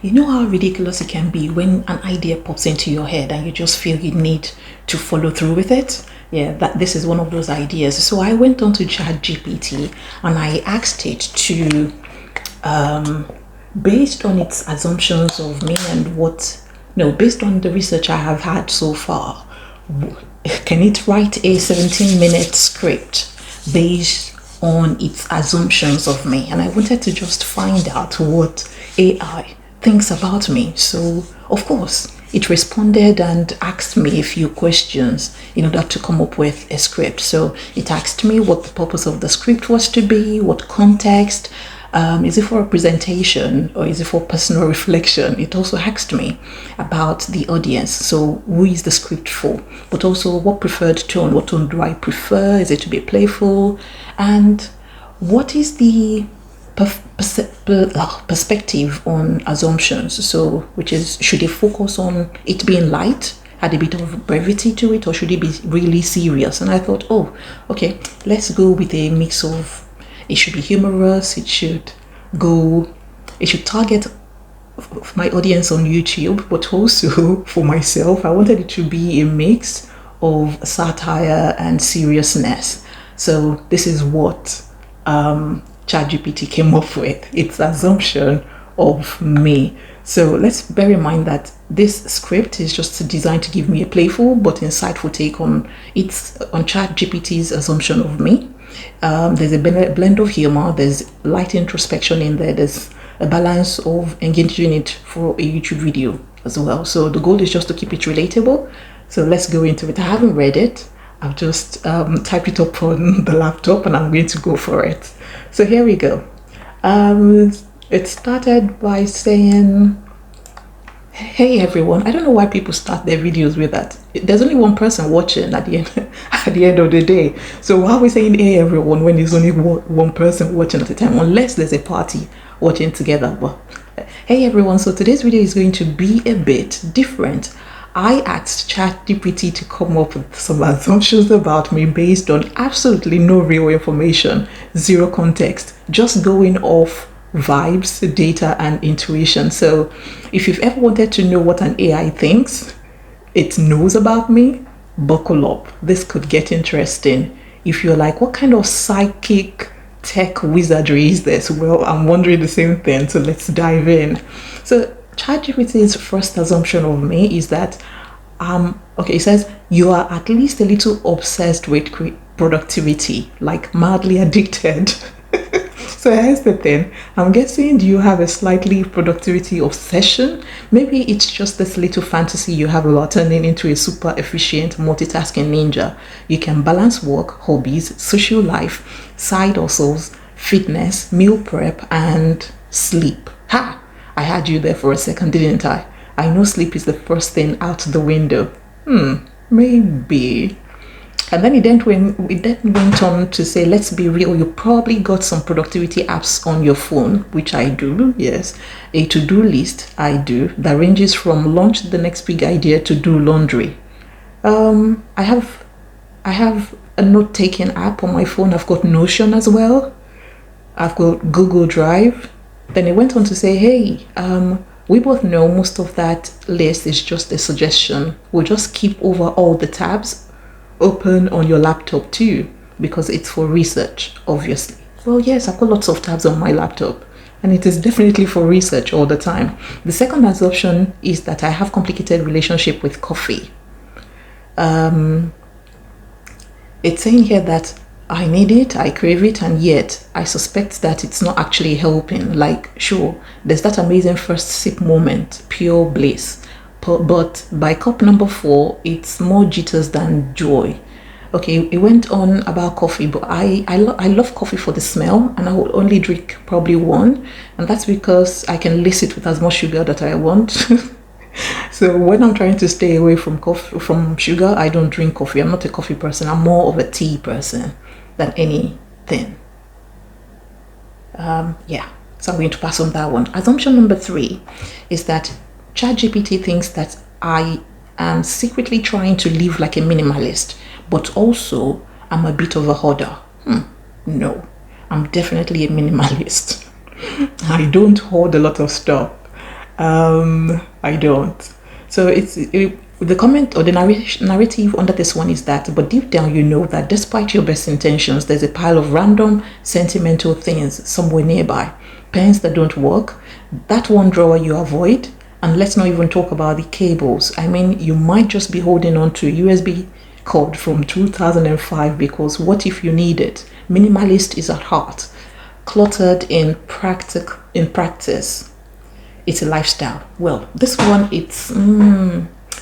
You know how ridiculous it can be when an idea pops into your head and you just feel you need to follow through with it? Yeah, that this is one of those ideas. So I went on to ChatGPT and I asked it to, based on its assumptions of me and what, no, based on the research I have had so far, can it write a 17-minute script based on its assumptions of me? And I wanted to just find out what AI thinks about me. So, of course, it responded and asked me a few questions in order to come up with a script. So it asked me what the purpose of the script was to be, what context, is it for a presentation or is it for personal reflection? It also asked me about the audience. So who is the script for? But also what preferred tone? What tone do I prefer? Is it to be playful? And what is the perspective on assumptions? So which is, should it focus on it being light, add a bit of brevity to it, or should it be really serious? And I thought, oh, okay, let's go with a mix of, it should be humorous, it should target my audience on YouTube, but also for myself, I wanted it to be a mix of satire and seriousness. So this is what ChatGPT came up with, its assumption of me. So let's bear in mind that this script is just designed to give me a playful but insightful take on ChatGPT's assumption of me. There's a blend of humor, there's light introspection in there, there's a balance of engaging it for a YouTube video as well. So the goal is just to keep it relatable. So let's go into it. I haven't read it. I've just typed it up on the laptop and I'm going to go for it. So here we go. It started by saying, hey everyone. I don't know why people start their videos with that. There's only one person watching at the end of the day. So why are we saying hey everyone when there's only one person watching at a time, unless there's a party watching together? But hey everyone, so today's video is going to be a bit different. I asked ChatGPT to come up with some assumptions about me based on absolutely no real information, zero context, just going off vibes, data, and intuition. So if you've ever wanted to know what an AI thinks it knows about me, buckle up. This could get interesting. If you're like, what kind of psychic tech wizardry is this? Well, I'm wondering the same thing, so let's dive in. So ChatGPT's first assumption of me is that it says you are at least a little obsessed with productivity, like madly addicted. So here's the thing. I'm guessing you have a slightly productivity obsession. Maybe it's just this little fantasy you have about turning into a super efficient multitasking ninja. You can balance work, hobbies, social life, side hustles, fitness, meal prep, and sleep. Ha! I had you there for a second, didn't I? I know sleep is the first thing out the window. Maybe. And then it then went on to say, let's be real, you probably got some productivity apps on your phone, which I do, yes. A to-do list, I do, that ranges from launch the next big idea to do laundry. I have a note-taking app on my phone. I've got Notion as well. I've got Google Drive. Then it went on to say, hey, we both know most of that list is just a suggestion. We'll just keep over all the tabs open on your laptop too, because it's for research, obviously. Well, yes, I've got lots of tabs on my laptop, and it is definitely for research all the time. The second assumption is that I have complicated relationship with coffee. It's saying here that I need it, I crave it, and yet I suspect that it's not actually helping. Like, sure, there's that amazing first sip moment, pure bliss. But by cup number 4, it's more jitters than joy. Okay, it went on about coffee, but I love coffee for the smell, and I will only drink probably one, and that's because I can lace it with as much sugar that I want. So when I'm trying to stay away from sugar, I don't drink coffee. I'm not a coffee person. I'm more of a tea person than anything. Yeah, so I'm going to pass on that one. Assumption number 3 is that ChatGPT thinks that I am secretly trying to live like a minimalist, but also I'm a bit of a hoarder. No, I'm definitely a minimalist. I don't hoard a lot of stuff. I don't. So the comment or the narrative under this one is that, but deep down you know that despite your best intentions, there's a pile of random sentimental things somewhere nearby. Pens that don't work, that one drawer you avoid, and let's not even talk about the cables. I mean, you might just be holding on to a USB cord from 2005 because what if you need it? Minimalist is at heart, cluttered in practice. It's a lifestyle. Well, this one,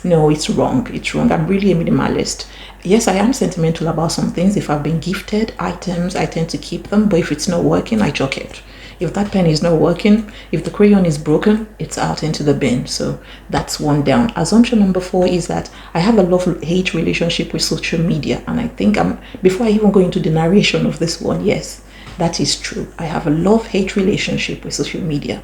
no, it's wrong. It's wrong. I'm really a minimalist. Yes, I am sentimental about some things. If I've been gifted items, I tend to keep them. But if it's not working, I chuck it. If that pen is not working, if the crayon is broken, it's out into the bin. So that's one down. Assumption number 4 is that I have a love-hate relationship with social media. And I think before I even go into the narration of this one, yes, that is true. I have a love-hate relationship with social media.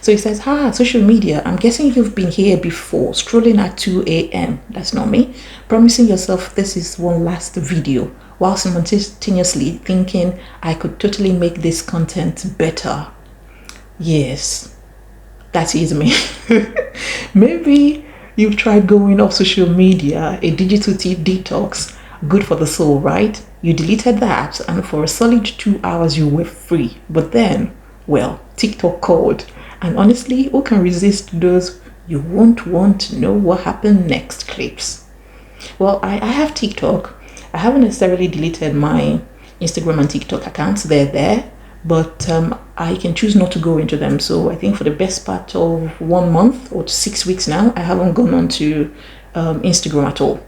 So he says, social media, I'm guessing you've been here before, strolling at 2 a.m. That's not me. Promising yourself this is one last video, while simultaneously thinking I could totally make this content better. Yes, that is me. Maybe you've tried going off social media, a digital detox, good for the soul, right? You deleted that and for a solid 2 hours you were free. But then, well, TikTok called. And honestly, who can resist those you won't want to know what happened next clips? Well, I have TikTok. I haven't necessarily deleted my Instagram and TikTok accounts. They're there, but I can choose not to go into them. So I think for the best part of 1 month or 6 weeks now, I haven't gone on to Instagram at all.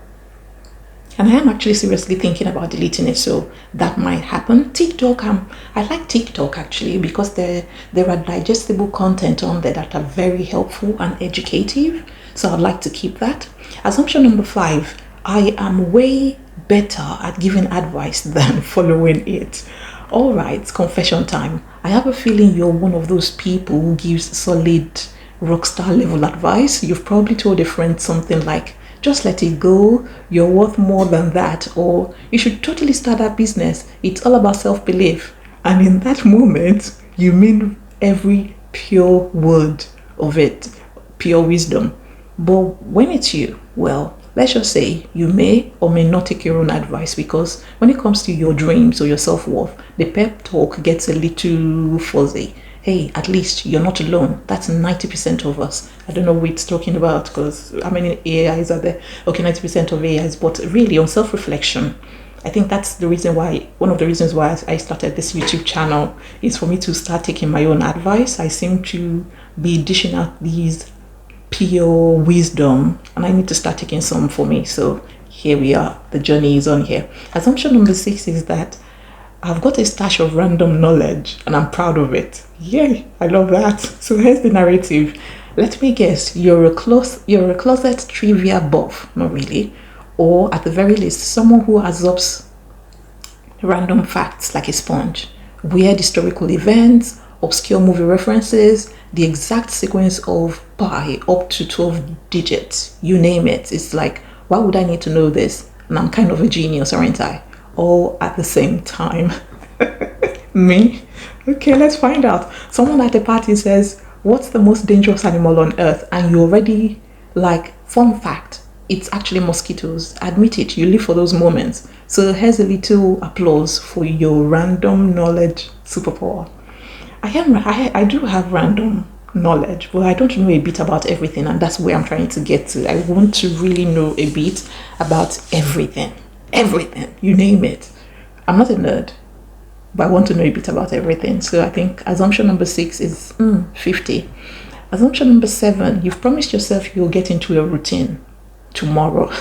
And I am actually seriously thinking about deleting it, so that might happen. TikTok, I like TikTok actually because there are digestible content on there that are very helpful and educative. So I'd like to keep that. Assumption number 5, I am way better at giving advice than following it. All right, confession time. I have a feeling you're one of those people who gives solid rockstar level advice. You've probably told a friend something like, just let it go, you're worth more than that, or you should totally start that business. It's all about self-belief. And in that moment, you mean every pure word of it, pure wisdom. But when it's you, well, let's just say you may or may not take your own advice, because when it comes to your dreams or your self-worth, the pep talk gets a little fuzzy. Hey, at least you're not alone. That's 90% of us. I don't know what it's talking about because how many AIs are there? Okay, 90% of AIs, but really on self-reflection, I think that's the reason why, one of the reasons why I started this YouTube channel is for me to start taking my own advice. I seem to be dishing out these pure wisdom and I need to start taking some for me. So here we are. The journey is on here. Assumption number 6 is that I've got a stash of random knowledge and I'm proud of it. Yay, I love that. So here's the narrative. Let me guess, you're a closet trivia buff, not really, or at the very least, someone who absorbs random facts like a sponge. Weird historical events, obscure movie references, the exact sequence of pi up to 12 digits, you name it. It's like, why would I need to know this? And I'm kind of a genius, aren't I? All at the same time. Me? Okay, let's find out. Someone at a party says, what's the most dangerous animal on earth? And you already like, fun fact, it's actually mosquitoes. Admit it, you live for those moments. So here's a little applause for your random knowledge superpower. I do have random knowledge, but I don't know a bit about everything, and that's where I'm trying to get to. I want to really know a bit about everything. Everything, you name it. I'm not a nerd, but I want to know a bit about everything. So I think assumption number 6 is 50. Assumption number 7, you've promised yourself you'll get into a routine tomorrow.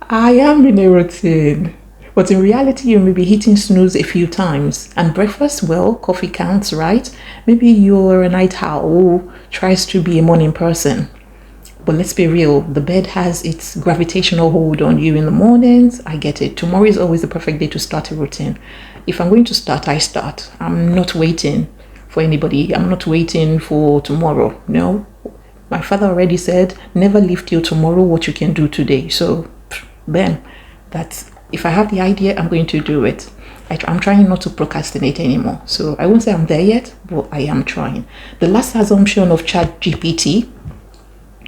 I am in a routine, but in reality, you may be hitting snooze a few times. And breakfast, well, coffee counts, right? Maybe you're a night owl who tries to be a morning person. But let's be real, the bed has its gravitational hold on you in the mornings. I get it. Tomorrow is always the perfect day to start a routine. If I'm going to start, I start. I'm not waiting for anybody. I'm not waiting for tomorrow. No. My father already said, never leave till tomorrow what you can do today. So, then, that's, if I have the idea, I'm going to do it. I'm trying not to procrastinate anymore. So I won't say I'm there yet, but I am trying. The last assumption of ChatGPT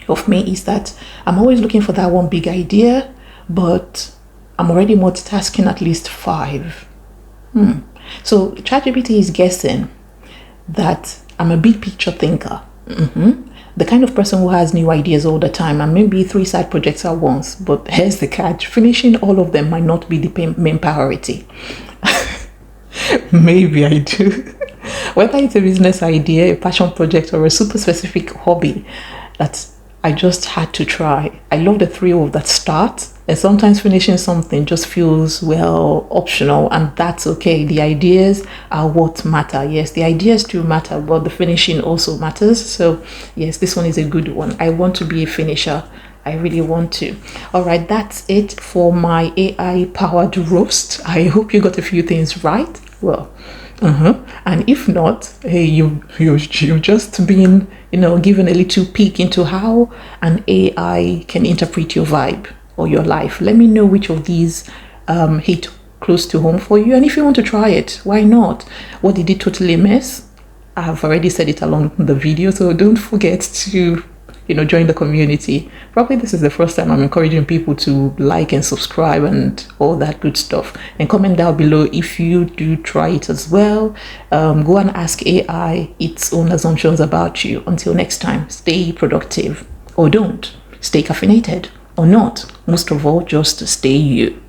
of me is that I'm always looking for that one big idea, but I'm already multitasking at least 5. So ChatGPT is guessing that I'm a big picture thinker. The kind of person who has new ideas all the time and maybe 3 side projects at once. But here's the catch: finishing all of them might not be the main priority. Maybe I do. Whether it's a business idea, a passion project, or a super specific hobby that I just had to try. I love the thrill of that start. And sometimes finishing something just feels, well, optional, and that's okay. The ideas are what matter. Yes, the ideas do matter, but the finishing also matters. So yes, this one is a good one. I want to be a finisher. I really want to. All right, that's it for my AI powered roast. I hope you got a few things right. Well, and if not, hey, you've just been, given a little peek into how an AI can interpret your vibe or your life. Let me know which of these hit close to home for you, and if you want to try it, why not? What did it totally miss? I've already said it along the video, so don't forget to join the community. Probably this is the first time I'm encouraging people to like and subscribe and all that good stuff, and comment down below if you do try it as well. Go and ask AI its own assumptions about you. Until next time, stay productive, or don't. Stay caffeinated, or not. Most of all, just stay you.